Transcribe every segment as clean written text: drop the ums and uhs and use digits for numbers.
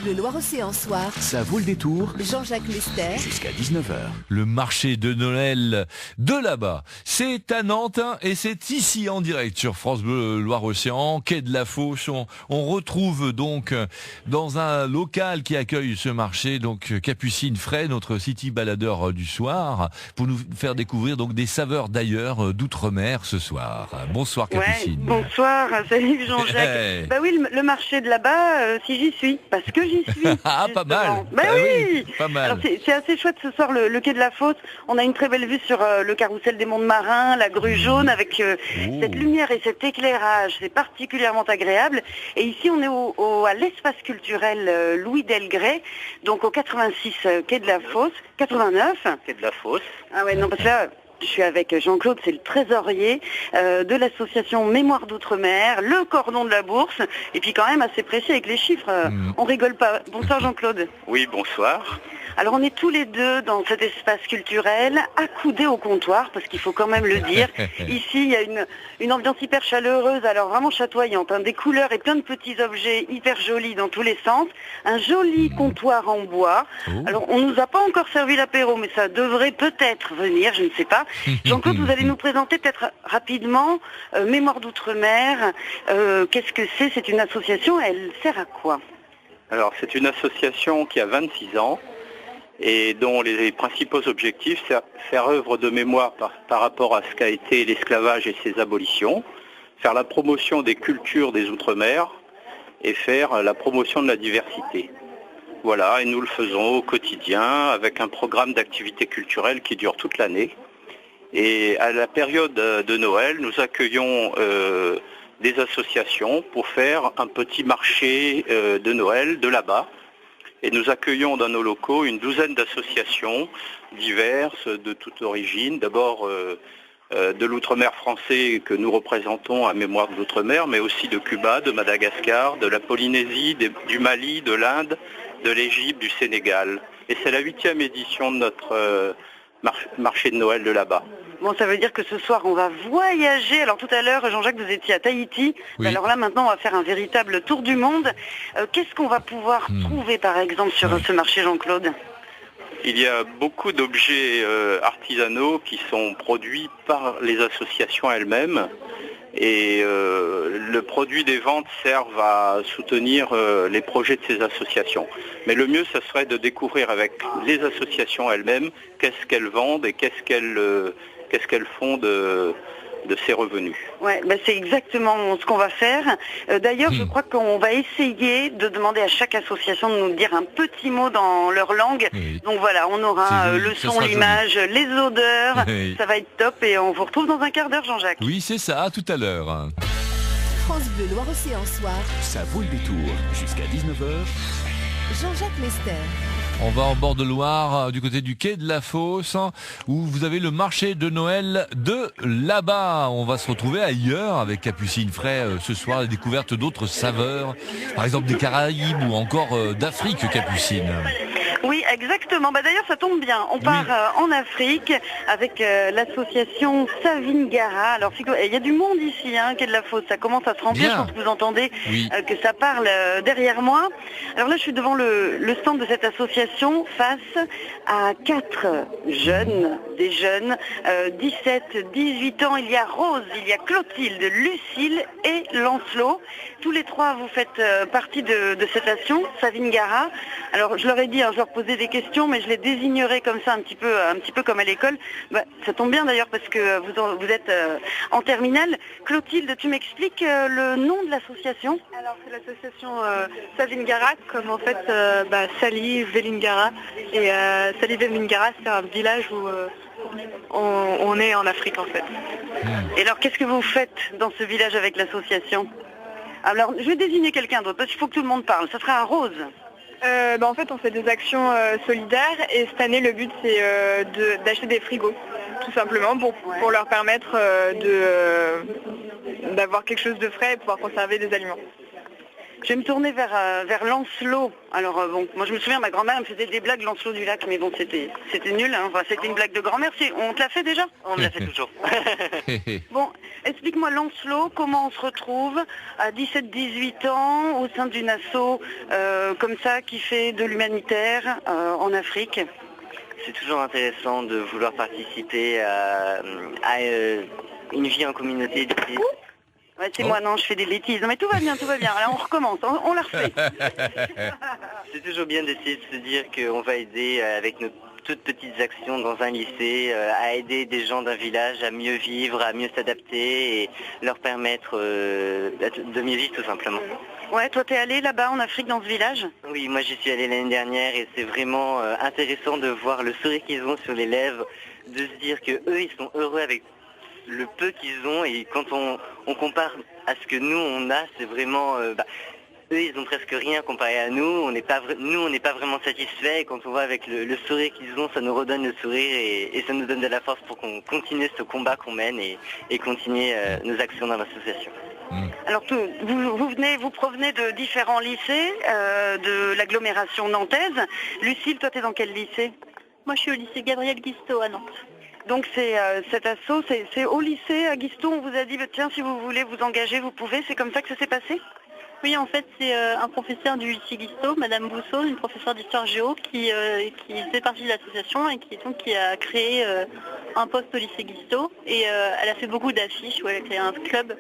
Bleu Loire-Océan Soir. Ça vaut le détour. Jean-Jacques Lester. Jusqu'à 19h. Le marché de Noël de là-bas, c'est à Nantes et c'est ici en direct sur France Bleu Loire-Océan, quai de la Fosse. On retrouve donc dans un local qui accueille ce marché, donc Capucine Fray, notre city baladeur du soir, pour nous faire découvrir donc des saveurs d'ailleurs d'outre-mer ce soir. Bonsoir Capucine. Ouais, bonsoir, salut Jean-Jacques. Hey. Bah oui, le marché de là-bas, si j'y suis, parce que j'y suis. Ah, pas mal. Bah oui. Pas mal. Alors c'est assez chouette ce soir, le quai de la Fosse. On a une très belle vue sur le carrousel des Monts de Marin, la grue jaune, avec cette lumière et cet éclairage. C'est particulièrement agréable. Et ici, on est à l'espace culturel Louis Delgrès, donc au 86 quai de la Fosse, 89. Quai de la Fosse. Ah ouais, non, parce que là... Je suis avec Jean-Claude, c'est le trésorier de l'association Mémoire d'Outre-mer, le cordon de la bourse, et puis quand même assez précis avec les chiffres, on rigole pas. Bonsoir Jean-Claude. Oui, bonsoir. Alors on est tous les deux dans cet espace culturel, accoudés au comptoir, parce qu'il faut quand même le dire. Ici, il y a une ambiance hyper chaleureuse, alors vraiment chatoyante, des couleurs et plein de petits objets hyper jolis dans tous les sens. Un joli comptoir en bois. Alors on nous a pas encore servi l'apéro, mais ça devrait peut-être venir, je ne sais pas. Jean-Claude, vous allez nous présenter peut-être rapidement Mémoire d'Outre-mer. Qu'est-ce que c'est? C'est une association, elle sert à quoi? Alors c'est une association qui a 26 ans et dont les principaux objectifs, c'est faire œuvre de mémoire par rapport à ce qu'a été l'esclavage et ses abolitions, faire la promotion des cultures des Outre-mer et faire la promotion de la diversité. Voilà, et nous le faisons au quotidien avec un programme d'activités culturelles qui dure toute l'année. Et à la période de Noël, nous accueillons des associations pour faire un petit marché de Noël de là-bas. Et nous accueillons dans nos locaux une douzaine d'associations diverses, de toute origine. D'abord de l'outre-mer français que nous représentons à Mémoire de l'Outre-mer, mais aussi de Cuba, de Madagascar, de la Polynésie, du Mali, de l'Inde, de l'Égypte, du Sénégal. Et c'est la 8e édition de notre marché de Noël de là-bas. Bon, ça veut dire que ce soir, on va voyager. Alors tout à l'heure, Jean-Jacques, vous étiez à Tahiti. Oui. Alors là, maintenant, on va faire un véritable tour du monde. Qu'est-ce qu'on va pouvoir trouver, par exemple, sur ce marché, Jean-Claude? Il y a beaucoup d'objets artisanaux qui sont produits par les associations elles-mêmes. Et le produit des ventes servent à soutenir les projets de ces associations. Mais le mieux, ça serait de découvrir avec les associations elles-mêmes qu'est-ce qu'elles vendent et qu'est-ce qu'elles font de ces revenus. Ouais, bah c'est exactement ce qu'on va faire. D'ailleurs, je crois qu'on va essayer de demander à chaque association de nous dire un petit mot dans leur langue. Oui. Donc voilà, on aura Joli, le ça son, sera l'image, les odeurs. Oui. Ça va être top et on vous retrouve dans un quart d'heure, Jean-Jacques. Oui, c'est ça, à tout à l'heure. France Bleu Loire-Océan Soir. Ça vaut le détour. Jusqu'à 19h. Jean-Jacques Lester. On va en bord de Loire, du côté du quai de la Fosse, où vous avez le marché de Noël de là-bas. On va se retrouver ailleurs avec Capucine Fray ce soir, la découverte d'autres saveurs, par exemple des Caraïbes ou encore d'Afrique, Capucine. Oui, exactement. Bah, d'ailleurs, ça tombe bien. On part en Afrique avec l'association Savingara. Alors, il y a du monde ici, quai de la Fosse. Ça commence à se remplir. Bien. Je pense que vous entendez Oui. que ça parle derrière moi. Alors là, je suis devant le stand de cette association face à 4 jeunes, des jeunes, 17, 18 ans. Il y a Rose, il y a Clotilde, Lucille et Lancelot. Tous les 3, vous faites partie de cette association, Savingara. Alors, je leur ai dit, je leur posais des questions, mais je les désignerai comme ça, un petit peu comme à l'école. Bah, ça tombe bien d'ailleurs parce que vous êtes en terminale. Clotilde, tu m'expliques le nom de l'association? Alors c'est l'association Savingara, comme en fait Sali Velingara. Et Sali Velingara, c'est un village où on est en Afrique en fait. Et alors, qu'est-ce que vous faites dans ce village avec l'association? Alors, je vais désigner quelqu'un d'autre parce qu'il faut que tout le monde parle. Ça sera un Rose. En fait, on fait des actions solidaires et cette année, le but, c'est d'acheter des frigos, tout simplement, pour leur permettre d'avoir quelque chose de frais et pouvoir conserver des aliments. Je vais me tourner vers Lancelot. Alors bon, moi je me souviens, ma grand-mère me faisait des blagues Lancelot du lac, mais bon, c'était nul. Hein. Enfin, c'était une blague de grand-mère. On te l'a fait déjà? On me l'a fait toujours. Bon, explique-moi Lancelot, comment on se retrouve à 17-18 ans au sein d'une asso comme ça qui fait de l'humanitaire en Afrique. C'est toujours intéressant de vouloir participer à une vie en communauté. Ouais, c'est moi, non, je fais des bêtises. Non, mais tout va bien, tout va bien. Alors on recommence, on la refait. C'est toujours bien d'essayer de se dire qu'on va aider avec nos toutes petites actions dans un lycée, à aider des gens d'un village à mieux vivre, à mieux s'adapter et leur permettre de mieux vivre tout simplement. Ouais, toi t'es allé là-bas en Afrique dans ce village? Oui, moi j'y suis allé l'année dernière et c'est vraiment intéressant de voir le sourire qu'ils ont sur les lèvres, de se dire que eux ils sont heureux avec le peu qu'ils ont et quand on compare à ce que nous on a, c'est vraiment eux ils ont presque rien comparé à nous, on n'est pas vraiment satisfaits et quand on voit avec le sourire qu'ils ont, ça nous redonne le sourire et ça nous donne de la force pour qu'on continue ce combat qu'on mène et continuer nos actions dans l'association. Alors vous provenez de différents lycées de l'agglomération nantaise. Lucille, toi t'es dans quel lycée? Moi je suis au lycée Gabriel Guisteau à Nantes. Donc c'est cet assaut, c'est au lycée à Guisteau, on vous a dit tiens si vous voulez vous engager vous pouvez, c'est comme ça que ça s'est passé? Oui, en fait, c'est un professeur du lycée Guisteau, Madame Bousseau, une professeure d'histoire géo, qui fait partie de l'association et qui a créé un poste au lycée Guisteau. Et elle a fait beaucoup d'affiches où elle a créé un club.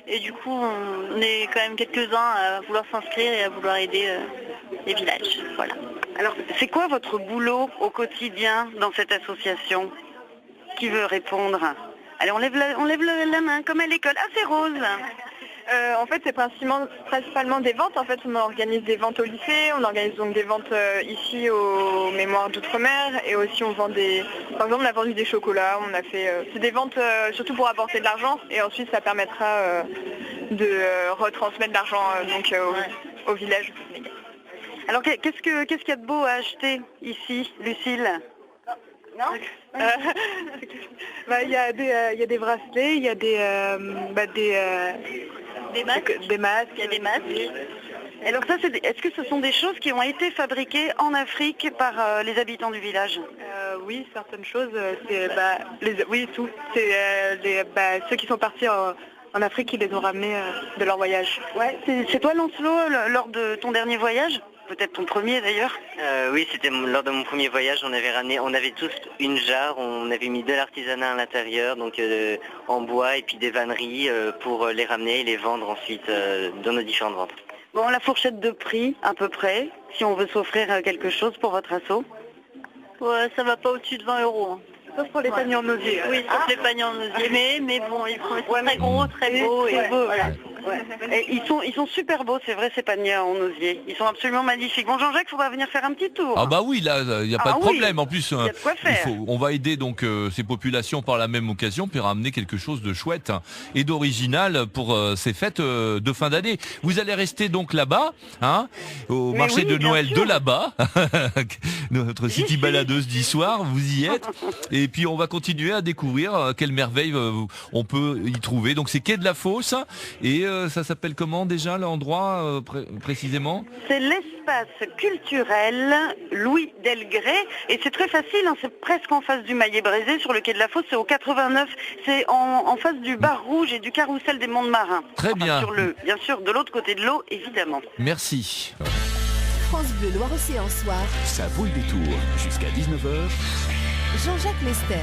Et du coup, on est quand même quelques-uns à vouloir s'inscrire et à vouloir aider les villages. Voilà. Alors, c'est quoi votre boulot au quotidien dans cette association? Qui veut répondre? Allez, on lève la main, comme à l'école. Ah, c'est Rose. En fait, c'est principalement des ventes. En fait, on organise des ventes au lycée, on organise donc des ventes ici au Mémoire d'Outre-mer et aussi on vend par exemple, on a vendu des chocolats, on a fait, c'est des ventes surtout pour apporter de l'argent et ensuite ça permettra de retransmettre de l'argent au village. Alors, qu'est-ce qu'il y a de beau à acheter ici, Lucille? Non. Il y a des bracelets, il y a des masques. Il y a des masques. Alors ça, est-ce que ce sont des choses qui ont été fabriquées en Afrique par les habitants du village? Oui, certaines choses. Oui, tout. C'est ceux qui sont partis en Afrique qui les ont ramenés de leur voyage. Ouais. C'est toi, Lancelot, lors de ton dernier voyage? Peut-être ton premier d'ailleurs? Oui, c'était lors de mon premier voyage, on avait tous une jarre, on avait mis de l'artisanat à l'intérieur, donc en bois et puis des vanneries pour les ramener et les vendre ensuite dans nos différentes ventes. Bon, la fourchette de prix à peu près, si on veut s'offrir quelque chose pour votre asso? Ouais, ça va pas au-dessus de 20 €. Hein. Sauf pour les paniers en osier. Oui, sauf les paniers en osier, mais bon, ils sont très gros, très beaux. Voilà. Ouais. Et ils sont super beaux, c'est vrai, ces paniers en osier. Ils sont absolument magnifiques. Bon, Jean-Jacques, il faudra venir faire un petit tour. Ah bah oui, là, il n'y a pas de problème. En plus, y a de quoi faire. on va aider donc ces populations par la même occasion, puis ramener quelque chose de chouette et d'original pour ces fêtes de fin d'année. Vous allez rester donc là-bas, au marché de Noël de là-bas, notre city baladeuse d'histoire, vous y êtes. Et puis on va continuer à découvrir quelles merveilles on peut y trouver. Donc c'est quai de la Fosse et ça s'appelle comment déjà l'endroit précisément? C'est l'espace culturel Louis Delgrès et c'est très facile, c'est presque en face du Maillet-Brézé sur le quai de la Fosse, c'est au 89, c'est en face du bar rouge et du carrousel des Monts de Marin. Très bien. Bien sûr, de l'autre côté de l'eau, évidemment. Merci. France Bleu Loire-Océan Soir. Ça vaut le détour jusqu'à 19h. Jean-Jacques Lester.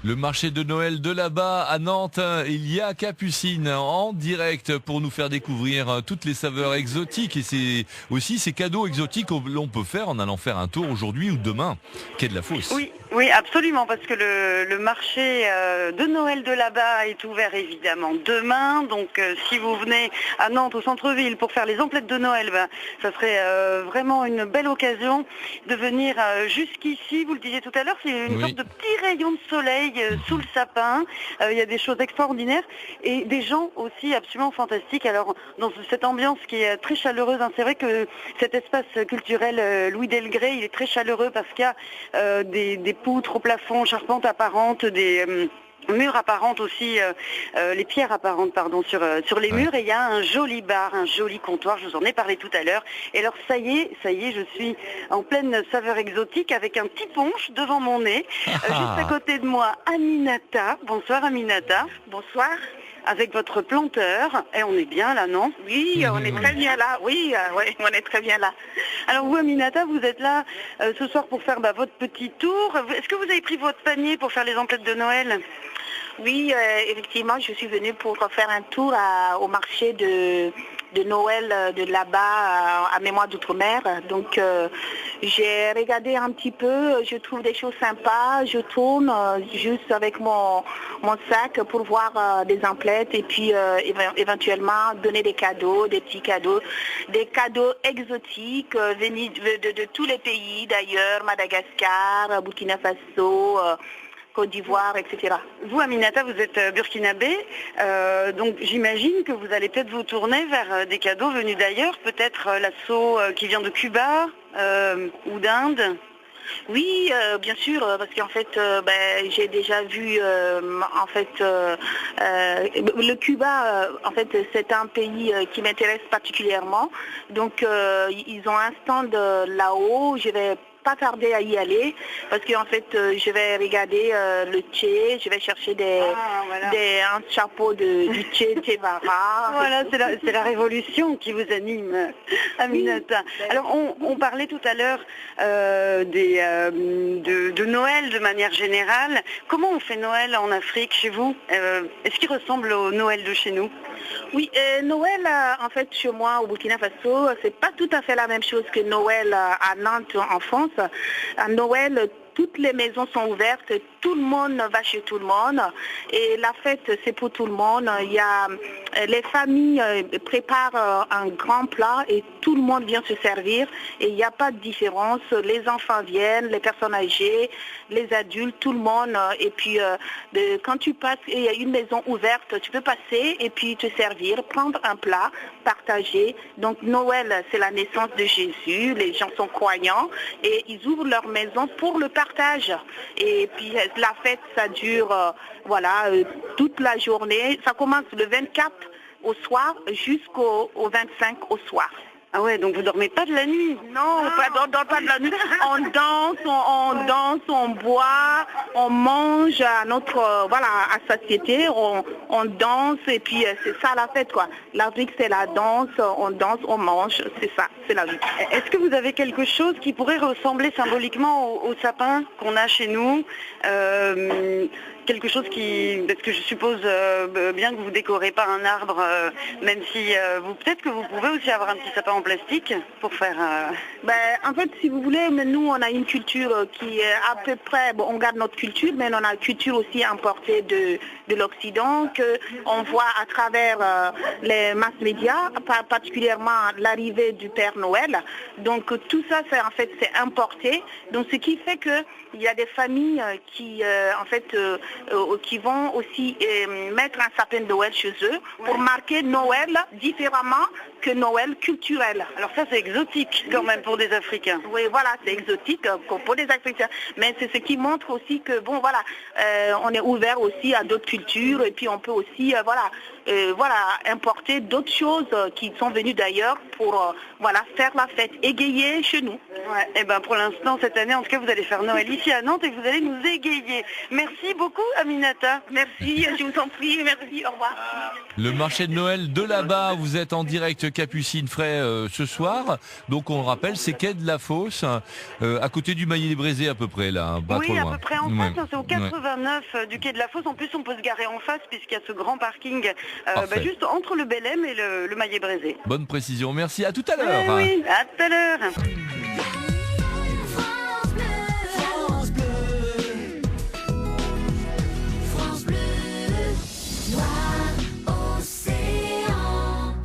Le marché de Noël de là-bas à Nantes, il y a Capucine en direct pour nous faire découvrir toutes les saveurs exotiques et c'est aussi ces cadeaux exotiques que l'on peut faire en allant faire un tour aujourd'hui ou demain. Quai de la Fosse. Oui, absolument, parce que le marché de Noël de là-bas est ouvert évidemment demain. Donc si vous venez à Nantes au centre-ville pour faire les emplettes de Noël, ça serait vraiment une belle occasion de venir jusqu'ici. Vous le disiez tout à l'heure, c'est une sorte de petit rayon de soleil sous le sapin. Il y a des choses extraordinaires et des gens aussi absolument fantastiques. Alors dans cette ambiance qui est très chaleureuse, c'est vrai que cet espace culturel Louis Delgrès, il est très chaleureux parce qu'il y a des poutres au plafond, charpentes apparentes, des murs apparentes aussi, les pierres apparentes sur les murs, et il y a un joli bar, un joli comptoir, je vous en ai parlé tout à l'heure. Et alors ça y est, je suis en pleine saveur exotique avec un petit punch devant mon nez. Juste à côté de moi, Aminata. Bonsoir Aminata. Bonsoir. Avec votre planteur, et on est bien là, non? Oui, on est très bien là. Oui, on est très bien là. Alors vous, Aminata, vous êtes là ce soir pour faire votre petit tour. Est-ce que vous avez pris votre panier pour faire les emplettes de Noël? Oui, effectivement, je suis venue pour faire un tour au marché de Noël de là-bas à Mémoire d'Outre-mer. Donc j'ai regardé un petit peu, je trouve des choses sympas, je tourne juste avec mon sac pour voir des emplettes et puis éventuellement donner des cadeaux, des petits cadeaux, des cadeaux exotiques venus de tous les pays d'ailleurs, Madagascar, Burkina Faso, Côte d'Ivoire, etc. Vous, Aminata, vous êtes burkinabé, donc j'imagine que vous allez peut-être vous tourner vers des cadeaux venus d'ailleurs, peut-être l'assaut qui vient de Cuba ou d'Inde. Oui, bien sûr, parce qu'en fait, j'ai déjà vu, le Cuba, en fait, c'est un pays qui m'intéresse particulièrement. Donc, ils ont un stand là-haut, je vais pas tarder à y aller parce qu'en fait je vais regarder le Che, je vais chercher un chapeau du Che Guevara. Voilà, c'est la révolution qui vous anime, Aminata. Alors on parlait tout à l'heure de Noël de manière générale. Comment on fait Noël en Afrique chez vous? Est-ce qu'il ressemble au Noël de chez nous? Oui, Noël, en fait, chez moi, au Burkina Faso, c'est pas tout à fait la même chose que Noël à Nantes, en France. À Noël, toutes les maisons sont ouvertes, tout le monde va chez tout le monde et la fête c'est pour tout le monde. Il y a, les familles préparent un grand plat et tout le monde vient se servir et il n'y a pas de différence. Les enfants viennent, les personnes âgées, les adultes, tout le monde. Et puis quand tu passes et il y a une maison ouverte, tu peux passer et puis te servir, prendre un plat, partager. Donc Noël c'est la naissance de Jésus, les gens sont croyants et ils ouvrent leur maison pour le partage. Et puis la fête, ça dure toute la journée. Ça commence le 24 au soir jusqu'au 25 au soir. Ah ouais, donc vous dormez pas de la nuit? Non, on dort pas de la nuit. On danse, on boit, on mange à notre, à satiété, on danse et puis c'est ça la fête quoi. L'Afrique c'est la danse, on danse, on mange, c'est ça, c'est la vie. Est-ce que vous avez quelque chose qui pourrait ressembler symboliquement au sapin qu'on a chez nous? Quelque chose parce que je suppose bien que vous décorez pas un arbre, même si peut-être que vous pouvez aussi avoir un petit sapin en plastique pour faire... En fait, si vous voulez, mais nous on a une culture qui est à peu près, on garde notre culture, mais on a une culture aussi importée de l'Occident, qu'on voit à travers les mass médias, particulièrement l'arrivée du Père Noël. Donc tout ça, c'est importé. Donc ce qui fait que il y a des familles qui vont aussi mettre un sapin de Noël chez eux pour marquer Noël différemment que Noël culturel. Alors ça c'est exotique quand même pour des Africains. Oui, voilà, c'est exotique pour des Africains. Mais c'est ce qui montre aussi que on est ouvert aussi à d'autres cultures et puis on peut aussi importer d'autres choses qui sont venues d'ailleurs pour faire la fête, égayer chez nous. Ouais, et pour l'instant cette année en tout cas vous allez faire Noël ici à Nantes et vous allez nous égayer. Merci beaucoup Aminata. Merci, je vous en prie, merci, au revoir. Le marché de Noël de là-bas, vous êtes en direct Capucine Fray ce soir. Donc on le rappelle, c'est quai de la Fosse, à côté du Maillet-les-Brézés à peu près là, pas oui, trop loin. À peu près en face, c'est au 89 du quai de la Fosse. En plus on peut se garer en face puisqu'il y a ce grand parking juste entre le Belém et le Maillet-Brézés. Bonne précision, merci, à tout à l'heure. Oui, à tout à l'heure.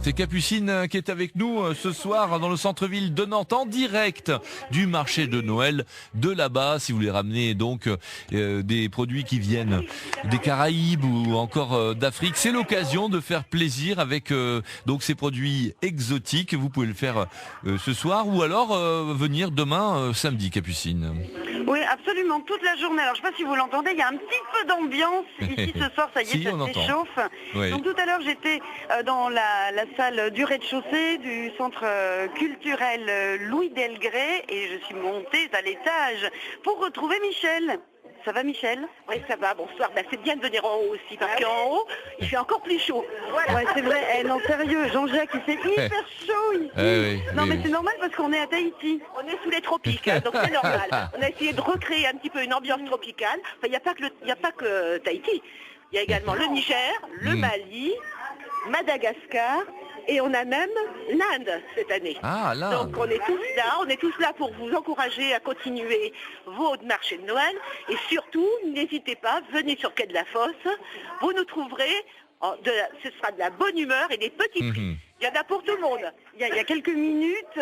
C'est Capucine qui est avec nous ce soir dans le centre-ville de Nantes en direct du marché de Noël de là-bas. Si vous voulez ramener donc des produits qui viennent des Caraïbes ou encore d'Afrique, c'est l'occasion de faire plaisir avec donc ces produits exotiques. Vous pouvez le faire ce soir ou alors venir demain samedi, Capucine. Oui, absolument, toute la journée. Alors, je ne sais pas si vous l'entendez, il y a un petit peu d'ambiance ici ce soir, ça y est, Si, ça on entend. s'échauffe. Oui. Donc, tout à l'heure, j'étais dans la salle du rez-de-chaussée du centre culturel Louis Delgrès et je suis montée à l'étage pour retrouver Michel. Ça va, Michel? Oui, ça va, bonsoir. Ben, c'est bien de venir en haut aussi, parce qu'en haut, il fait encore plus chaud. Voilà. Ouais, c'est vrai. Non, sérieux, Jean-Jacques, il fait hyper chaud ici. Oui, non, oui, mais oui. c'est normal parce qu'on est à Tahiti. On est sous les tropiques, hein, donc c'est normal. On a essayé de recréer un petit peu une ambiance tropicale. Enfin, il n'y a pas que Tahiti. Il y a également le Niger, le Mali, Madagascar, et on a même l'Inde cette année. Ah, là. Donc on est tous là pour vous encourager à continuer vos marchés de Noël. Et surtout, n'hésitez pas, venez sur Quai de la Fosse, vous nous trouverez, ce sera de la bonne humeur et des petits prix. Il y en a pour tout le monde. Il y a quelques minutes,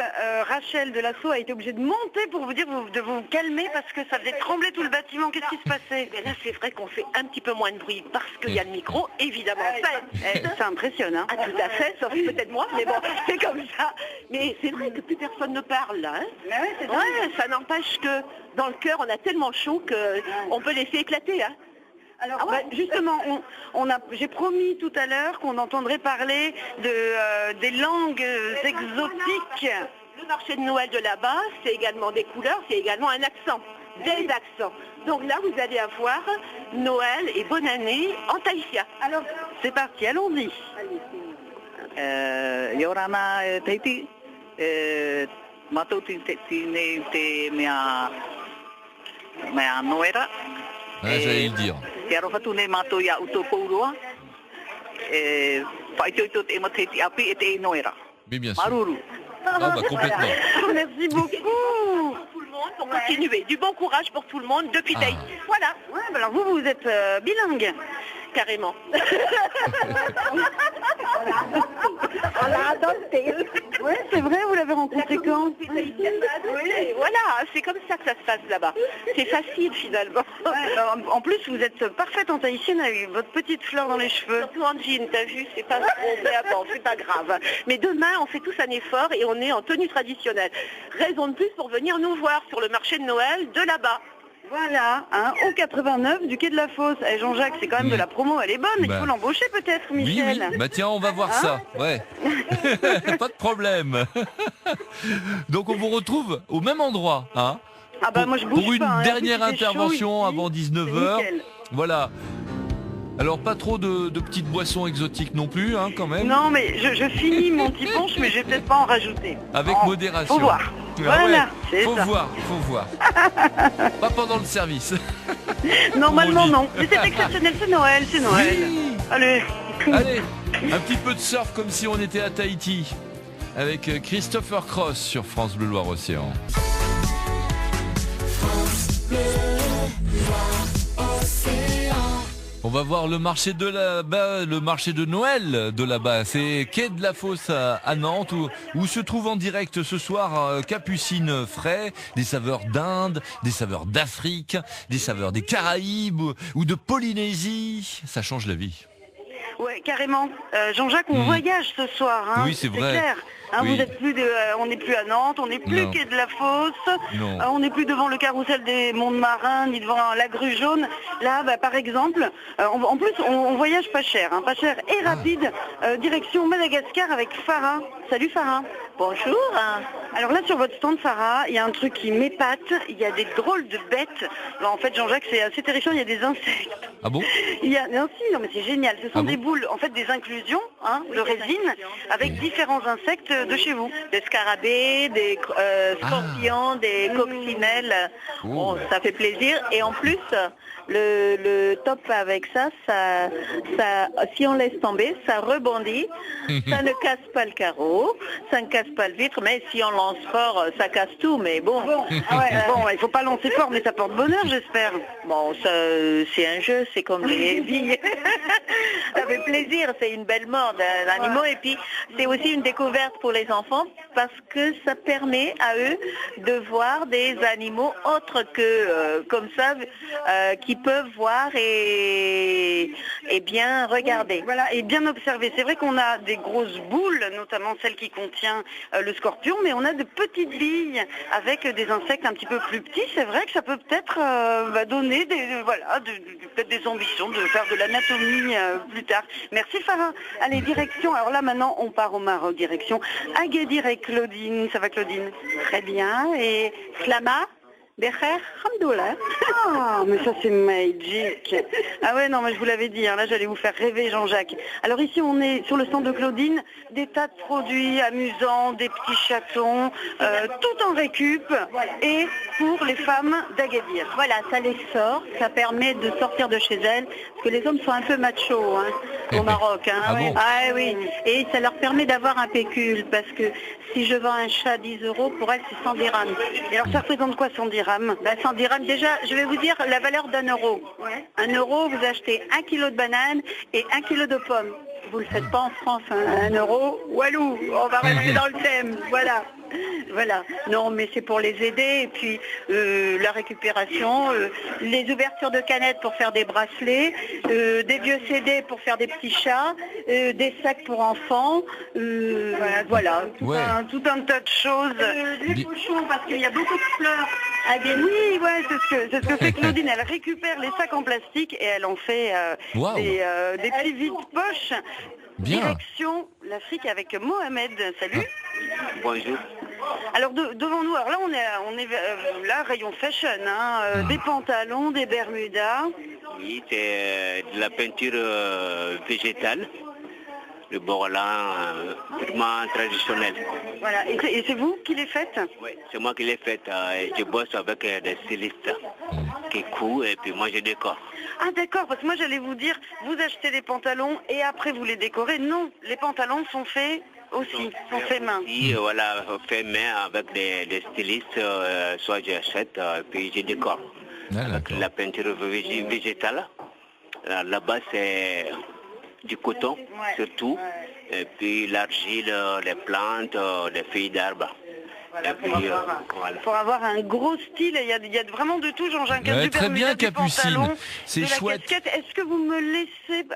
Rachel de l'assaut a été obligée de monter pour vous dire de vous calmer parce que ça faisait trembler tout le bâtiment. Qu'est-ce qui se passait? Mais là, c'est vrai qu'on fait un petit peu moins de bruit parce qu'il y a le micro, évidemment. Ça impressionne, hein? Ah, tout à fait, sauf peut-être moi, mais bon, c'est comme ça. Mais c'est vrai que plus personne ne parle, là. Hein. Mais ouais, Ça n'empêche que dans le cœur, on a tellement chaud qu'on peut laisser éclater. Hein. Alors, justement, j'ai promis tout à l'heure qu'on entendrait parler des langues exotiques. Le marché de Noël de là-bas, c'est également des couleurs, c'est également un accent, des accents. Donc là, vous allez avoir Noël et bonne année en tahitien. Alors, c'est parti, allons-y. Yorana Tahiti, matou te mea noera. J'allais le dire. Te arohatu nei matou ia uto pouroa. Whaitioito te ema te api e te noera. Mais bien sûr. Maruru. Ah, bah, complètement. Merci beaucoup. Pour tout le monde, pour continuer. Du bon courage pour tout le monde depuis Tahiti. Voilà. Ouais, bah alors vous êtes bilingue. Carrément. On l'a adopté. Oui, c'est vrai, vous l'avez rencontré quand? Oui, voilà, c'est comme ça que ça se passe là-bas. C'est facile finalement. Ouais, en plus, vous êtes parfaite en tahitienne avec votre petite fleur dans les cheveux. Surtout en jean, t'as vu, c'est pas trop, mais bon, c'est pas grave. Mais demain, on fait tous un effort et on est en tenue traditionnelle. Raison de plus pour venir nous voir sur le marché de Noël de là-bas. Voilà, hein, au 89 du Quai de la Fosse. Eh, Jean-Jacques, c'est quand même de la promo, elle est bonne. Il faut l'embaucher peut-être, Michel. Oui. Bah tiens, on va voir ça. Ouais. Pas de problème. Donc on vous retrouve au même endroit, hein. Ah bah moi je bouge pour une pas, hein. dernière En plus, il fait intervention chaud ici. avant 19h. Voilà. Alors pas trop de petites boissons exotiques non plus, hein, quand même. Non, mais je finis mon petit punch, mais je vais peut-être pas en rajouter. Avec modération. Faut voir. Ah Voilà, ouais, c'est faut ça. voir. Pas pendant le service. Normalement Comme on non. dit. Mais c'est exceptionnel, c'est Noël, c'est Noël. Oui. Allez. Allez, un petit peu de surf comme si on était à Tahiti. Avec Christopher Cross sur France Bleu Loire-Océan. On va voir le marché de là-bas, le marché de Noël de là-bas. C'est Quai de la Fosse à Nantes où se trouve en direct ce soir Capucine Frais, des saveurs d'Inde, des saveurs d'Afrique, des saveurs des Caraïbes ou de Polynésie. Ça change la vie. Ouais, carrément. Jean-Jacques, on voyage ce soir. Hein. Oui, c'est vrai. Clair. Hein, Oui. vous êtes plus on n'est plus à Nantes, on n'est plus Non. Quai de la Fosse, Non. on n'est plus devant le carrousel des monts marins, ni devant la grue jaune. Là, bah, par exemple, en plus, on voyage pas cher et rapide, direction Madagascar avec Farah. Salut Farah. Bonjour. Alors là, sur votre stand, Farah, il y a un truc qui m'épate. Il y a des drôles de bêtes. Alors, en fait, Jean-Jacques, c'est assez terrifiant. Il y a des insectes. Ah bon? Non, mais c'est génial. Ce sont Ah bon des boules, en fait, des inclusions de résine avec différents insectes de chez vous. Des scarabées, des scorpions, des coccinelles. Bon, ça fait plaisir. Et en plus, le top avec ça, si on laisse tomber, ça rebondit. Ça ne casse pas le carreau, ça ne casse pas le vitre, mais si on lance fort, ça casse tout. Mais bon, il faut pas lancer fort, mais ça porte bonheur, j'espère. bon, c'est un jeu, c'est comme les billes. Ça fait plaisir, c'est une belle mort d'un animal. Et puis, c'est aussi une découverte pour les enfants parce que ça permet à eux de voir des animaux autres que comme ça, qui peuvent voir et bien regarder. Voilà, et bien observer. C'est vrai qu'on a des grosses boules, notamment celle qui contient le scorpion, mais on a de petites billes avec des insectes un petit peu plus petits. C'est vrai que ça peut peut-être donner peut-être des ambitions de faire de l'anatomie plus tard. Merci Farah. Allez, direction. Alors là maintenant on part au Maroc, direction Agadir et Claudine. Ça va Claudine? Très bien. Et Slama Becher, Hamdoullah. Ah, mais ça c'est magique. Ah ouais, non, mais je vous l'avais dit, hein, là j'allais vous faire rêver Jean-Jacques. Alors ici on est sur le stand de Claudine, des tas de produits amusants, des petits chatons, tout en récup et pour les femmes d'Agadir. Voilà, ça les sort, ça permet de sortir de chez elles, parce que les hommes sont un peu machos au Maroc. Hein. Ah bon? Ah oui, et ça leur permet d'avoir un pécule, parce que si je vends un chat 10 €, pour elles c'est 100 dirhams. Et alors ça représente quoi 100 dirhams? 100 dirhams, déjà, je vais vous dire la valeur d'1 €. 1 €, vous achetez 1 kilo de bananes et 1 kilo de pommes. Vous ne le faites pas en France, hein. 1 €, walou, on va rester dans le thème, voilà. Voilà, non mais c'est pour les aider, et puis la récupération, les ouvertures de canettes pour faire des bracelets, des vieux CD pour faire des petits chats, des sacs pour enfants, voilà, tout un tas de choses. Des cochons, parce qu'il y a beaucoup de fleurs. Oui, ouais, c'est ce que fait Claudine, elle récupère les sacs en plastique et elle en fait des petits vides-poches. Bien. Direction l'Afrique avec Mohamed. Salut. Bonjour. Alors devant nous, alors là on est là rayon fashion, des pantalons, des bermudas. Oui, c'est de la peinture végétale, le Borlan, vraiment traditionnel. Voilà, et c'est vous qui les faites? Oui, c'est moi qui l'ai faite. Je bosse avec des stylistes qui coupent et puis moi je décore. Ah d'accord, parce que moi j'allais vous dire, vous achetez des pantalons et après vous les décorez. Non, les pantalons sont faits aussi, sont faits main. Oui, voilà, fait main avec des stylistes, soit j'achète puis je décore. Avec la peinture végétale. Là-bas c'est du coton surtout, et puis l'argile, les plantes, les feuilles d'arbres. Il faut avoir un gros style, il y a vraiment de tout, Jean-Jacques. Très bien Capucine, c'est chouette. Est-ce que vous me laissez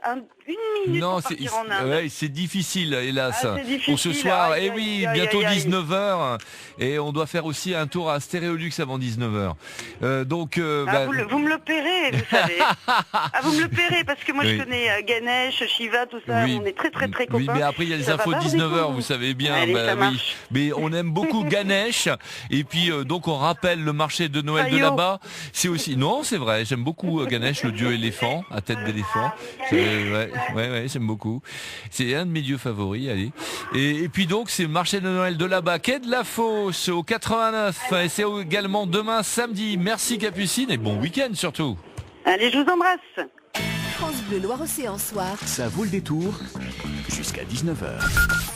une minute pour partir en Inde? C'est difficile hélas difficile, pour ce soir. Et oui, bientôt 19h et on doit faire aussi un tour à Stéréolux avant 19h. Vous me le paierez, vous savez. Vous me le paierez parce que moi je connais Ganesh, Shiva, tout ça, on est très copains. Oui, mais après il y a les infos de 19h, vous savez bien. Allez, mais on aime beaucoup Ganesh et puis donc on rappelle le marché de Noël de là-bas. C'est aussi c'est vrai, j'aime beaucoup Ganesh, le dieu éléphant à tête d'éléphant. Ouais, j'aime beaucoup. C'est un de mes dieux favoris, allez. Et puis donc, c'est le marché de Noël de là-bas, quai de la Fosse, au 89. Et c'est également demain, samedi. Merci Capucine et bon week-end surtout. Allez, je vous embrasse. France Bleu Loire-Océan Soir. Ça vaut le détour jusqu'à 19h.